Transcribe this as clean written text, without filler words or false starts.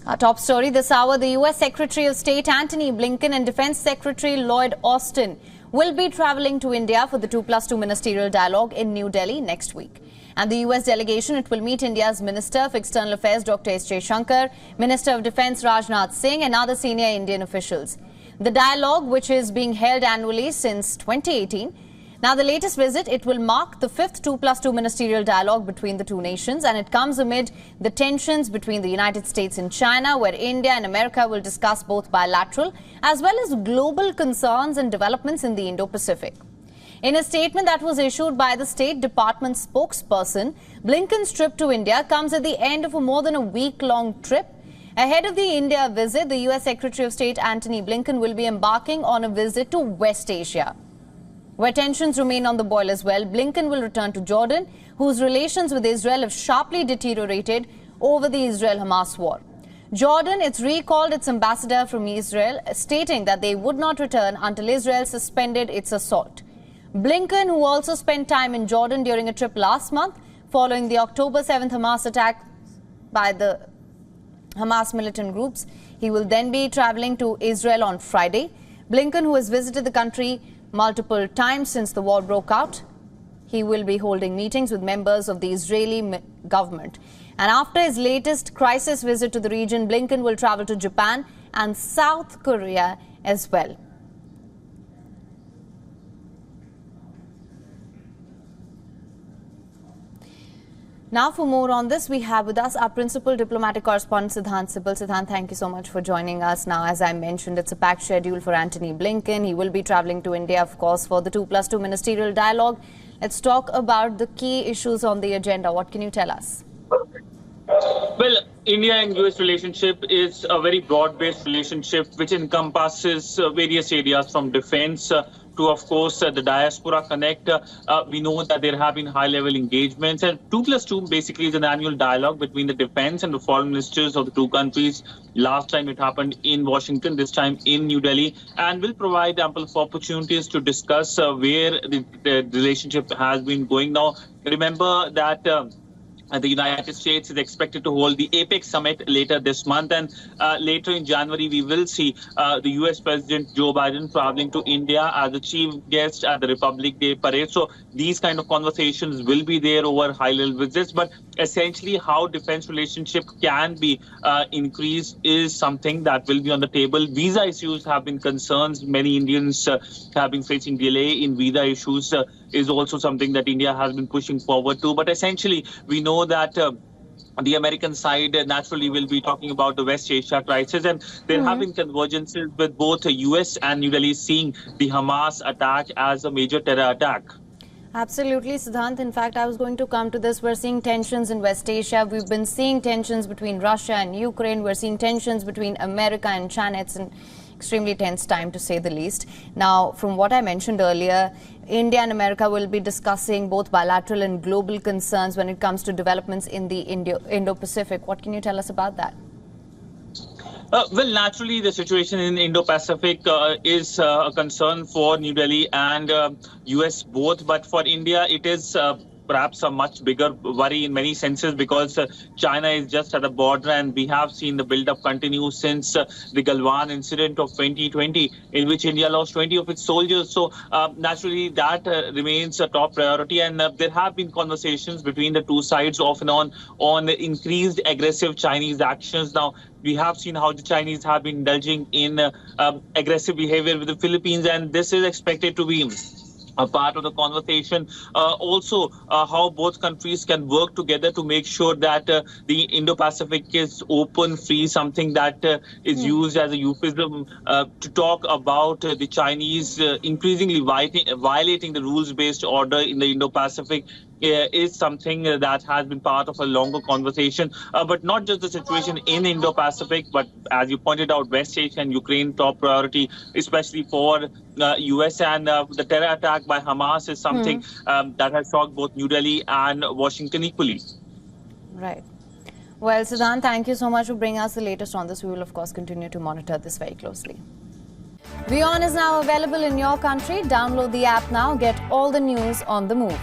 Our top story this hour, the U.S. Secretary of State Antony Blinken and Defense Secretary Llyod will be traveling to India for the 2+2 Ministerial Dialogue in New Delhi next week. And the U.S. delegation, it will meet India's Minister of External Affairs Dr. S. Shankar, Minister of Defense Rajnath Singh and other senior Indian officials. The dialogue, which is being held annually since 2018, now, the latest visit, it will mark the 5th 2+2 ministerial dialogue between the two nations, and it comes amid the tensions between the United States and China, where India and America will discuss both bilateral as well as global concerns and developments in the Indo-Pacific. In a statement that was issued by the State Department spokesperson, Blinken's trip to India comes at the end of a more than a week-long trip. Ahead of the India visit, the U.S. Secretary of State Antony Blinken will be embarking on a visit to West Asia, where tensions remain on the boil as well. Blinken will return to Jordan, whose relations with Israel have sharply deteriorated over the Israel-Hamas war. Jordan, it's recalled its ambassador from Israel, stating that they would not return until Israel suspended its assault. Blinken, who also spent time in Jordan during a trip last month, following the October 7th Hamas attack by the Hamas militant groups, he will then be traveling to Israel on Friday. Blinken, who has visited the country multiple times since the war broke out, he will be holding meetings with members of the Israeli government. And after his latest crisis visit to the region, Blinken will travel to Japan and South Korea as well. Now, for more on this, we have with us our principal diplomatic correspondent, Siddhant, thank you so much for joining us. Now, as I mentioned, it's a packed schedule for Antony Blinken. He will be traveling to India, of course, for the 2+2 ministerial dialogue. Let's talk about the key issues on the agenda. What can you tell us? Well, India and US relationship is a very broad-based relationship which encompasses various areas from defense to, of course, the diaspora connect. We know that there have been high-level engagements, and 2+2 basically is an annual dialogue between the defense and the foreign ministers of the two countries. Last time it happened in Washington, this time in New Delhi, and will provide ample opportunities to discuss where the relationship has been going. Now, remember that the United States is expected to hold the APEC summit later this month, and later in January we will see the US President Joe Biden traveling to India as the chief guest at the Republic Day parade. So these kind of conversations will be there over high-level visits, but essentially how defense relationship can be increased is something that will be on the table. Visa issues have been concerns. Many Indians have been facing delay in visa issues. Is also something that India has been pushing forward to. But essentially, we know that the American side naturally will be talking about the West Asia crisis, and there have been convergences with both the US and New Delhi seeing the Hamas attack as a major terror attack. Absolutely, Siddhant. In fact, I was going to come to this. We're seeing tensions in West Asia. We've been seeing tensions between Russia and Ukraine. We're seeing tensions between America and China. It's an extremely tense time, to say the least. Now, from what I mentioned earlier, India and America will be discussing both bilateral and global concerns when it comes to developments in the Indo-Pacific. What can you tell us about that? Well, naturally, the situation in Indo-Pacific is a concern for New Delhi and US both. But for India, it is perhaps a much bigger worry in many senses, because China is just at the border, and we have seen the build-up continue since the Galwan incident of 2020, in which India lost 20 of its soldiers. So naturally, that remains a top priority, and there have been conversations between the two sides off and on increased aggressive Chinese actions. Now, we have seen how the Chinese have been indulging in aggressive behavior with the Philippines, and this is expected to be a part of the conversation. Also, how both countries can work together to make sure that the Indo-Pacific is open, free, something that is used as a euphemism to talk about the Chinese increasingly violating the rules-based order in the Indo-Pacific. Is something that has been part of a longer conversation, but not just the situation in Indo-Pacific, but as you pointed out, West Asia and Ukraine top priority, especially for US, and the terror attack by Hamas is something that has shocked both New Delhi and Washington equally. Right. Well, Siddhant, thank you so much for bringing us the latest on this. We will, of course, continue to monitor this very closely. WION is now available in your country. Download the app now. Get all the news on the move.